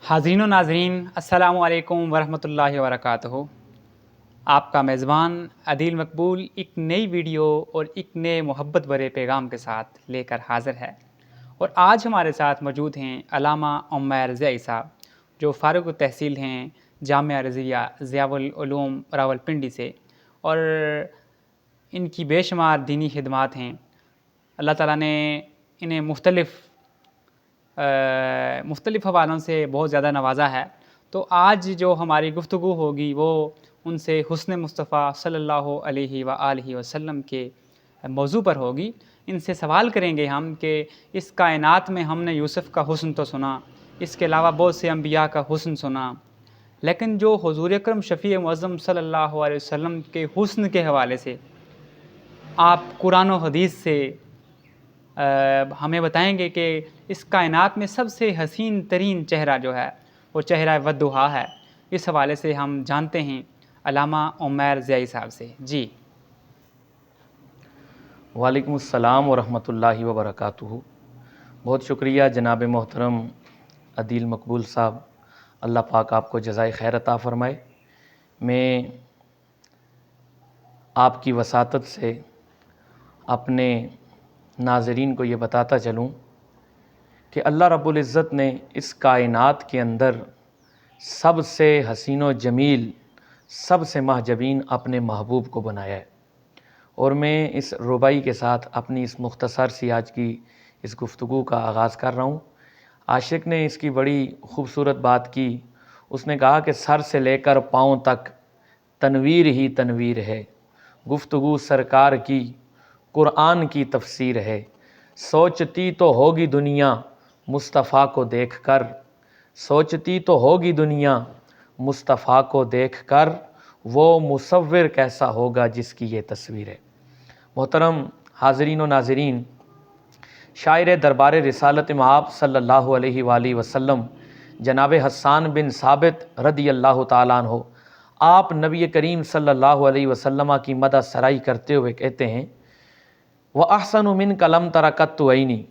حاضرین و ناظرین السلام علیکم ورحمۃ اللہ وبرکاتہ۔ آپ کا میزبان عدیل مقبول ایک نئی ویڈیو اور ایک نئے محبت بھرے پیغام کے ساتھ لے کر حاضر ہے، اور آج ہمارے ساتھ موجود ہیں علامہ عمیر ضیائی صاحب، جو فارغ التحصیل ہیں جامعہ رضویہ ضیاء العلوم راولپنڈی سے، اور ان کی بے شمار دینی خدمات ہیں۔ اللہ تعالیٰ نے انہیں مختلف حوالوں سے بہت زیادہ نوازا ہے۔ تو آج جو ہماری گفتگو ہوگی وہ ان سے حسن مصطفیٰ صلی اللہ علیہ وآلہ وسلم کے موضوع پر ہوگی۔ ان سے سوال کریں گے ہم کہ اس کائنات میں ہم نے یوسف کا حسن تو سنا، اس کے علاوہ بہت سے انبیاء کا حسن سنا، لیکن جو حضور اکرم شفیع معظم صلی اللہ علیہ وسلم کے حسن کے حوالے سے آپ قرآن و حدیث سے ہمیں بتائیں گے کہ اس کائنات میں سب سے حسین ترین چہرہ جو ہے وہ چہرہ والضحیٰ ہے، اس حوالے سے ہم جانتے ہیں علامہ عمیر ضیائی صاحب سے۔ جی وعلیکم السلام ورحمۃ اللہ وبرکاتہ۔ بہت شکریہ جناب محترم عدیل مقبول صاحب، اللہ پاک آپ کو جزائے خیر عطا فرمائے۔ میں آپ کی وساطت سے اپنے ناظرین کو یہ بتاتا چلوں کہ اللہ رب العزت نے اس کائنات کے اندر سب سے حسین و جمیل، سب سے محجبین اپنے محبوب کو بنایا ہے، اور میں اس ربائی کے ساتھ اپنی اس مختصر سی آج کی اس گفتگو کا آغاز کر رہا ہوں۔ عاشق نے اس کی بڑی خوبصورت بات کی، اس نے کہا کہ سر سے لے کر پاؤں تک تنویر ہی تنویر ہے، گفتگو سرکار کی قرآن کی تفسیر ہے، سوچتی تو ہوگی دنیا مصطفیٰ کو دیکھ کر، سوچتی تو ہوگی دنیا مصطفیٰ کو دیکھ کر، وہ مصور کیسا ہوگا جس کی یہ تصویر ہے۔ محترم حاضرین و ناظرین، شاعر دربار رسالت مآب صلی اللہ علیہ وآلہ وسلم جناب حسان بن ثابت رضی اللہ تعالیٰ عنہ، آپ نبی کریم صلی اللہ علیہ وسلم کی مدح سرائی کرتے ہوئے کہتے ہیں وَأَحْسَنُ مِنْكَ لَمْ تَرَ قَطُّ عَيْنِي،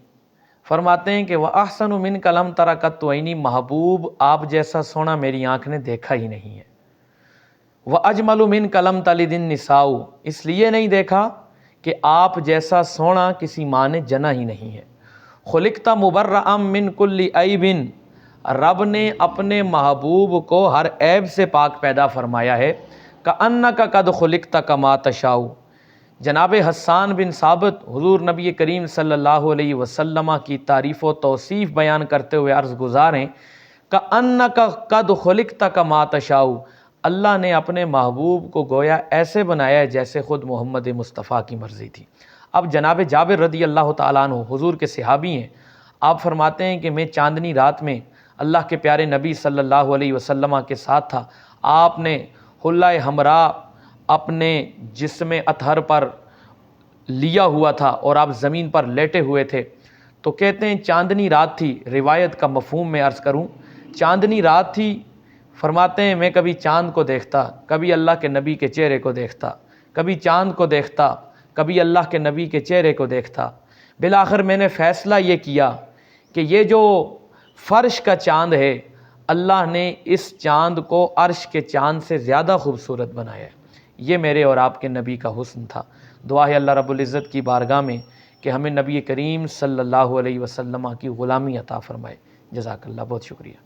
فرماتے ہیں کہ وَأَحْسَنُ مِنْكَ لَمْ تَرَ قَطُّ عَيْنِي، محبوب آپ جیسا سونا میری آنکھ نے دیکھا ہی نہیں ہے۔ وَأَجْمَلُ مِنْكَ لَمْ تَلِدِ النِّسَاءُ، اس لیے نہیں دیکھا کہ آپ جیسا سونا کسی ماں نے جنا ہی نہیں ہے۔ خُلِقْتَ مُبَرَّأً مِنْ كُلِّ عَيْبٍ، رب نے اپنے محبوب کو ہر عیب سے پاک پیدا فرمایا ہے۔ کَأَنَّكَ قَدْ خُلِقْتَ كَمَا تَشَاءُ، جناب حسان بن ثابت حضور نبی کریم صلی اللہ علیہ وسلم کی تعریف و توصیف بیان کرتے ہوئے عرض گزار ہیں کَأَنَّكَ قَدْ خُلِقْتَ كَمَا تَشَاءُ، اللہ نے اپنے محبوب کو گویا ایسے بنایا ہے جیسے خود محمد مصطفیٰ کی مرضی تھی۔ اب جناب جابر رضی اللہ تعالیٰ عنہ حضور کے صحابی ہیں، آپ فرماتے ہیں کہ میں چاندنی رات میں اللہ کے پیارے نبی صلی اللہ علیہ وسلم کے ساتھ تھا، آپ نے حلہ حمراء اپنے جسم اطہر پر لیا ہوا تھا اور آپ زمین پر لیٹے ہوئے تھے، تو کہتے ہیں چاندنی رات تھی، روایت کا مفہوم میں عرض کروں، چاندنی رات تھی، فرماتے ہیں میں کبھی چاند کو دیکھتا، کبھی اللہ کے نبی کے چہرے کو دیکھتا، کبھی چاند کو دیکھتا، کبھی اللہ کے نبی کے چہرے کو دیکھتا، بالآخر میں نے فیصلہ یہ کیا کہ یہ جو فرش کا چاند ہے، اللہ نے اس چاند کو عرش کے چاند سے زیادہ خوبصورت بنایا ہے۔ یہ میرے اور آپ کے نبی کا حسن تھا۔ دعا ہے اللہ رب العزت کی بارگاہ میں کہ ہمیں نبی کریم صلی اللہ علیہ وسلم کی غلامی عطا فرمائے۔ جزاک اللہ، بہت شکریہ۔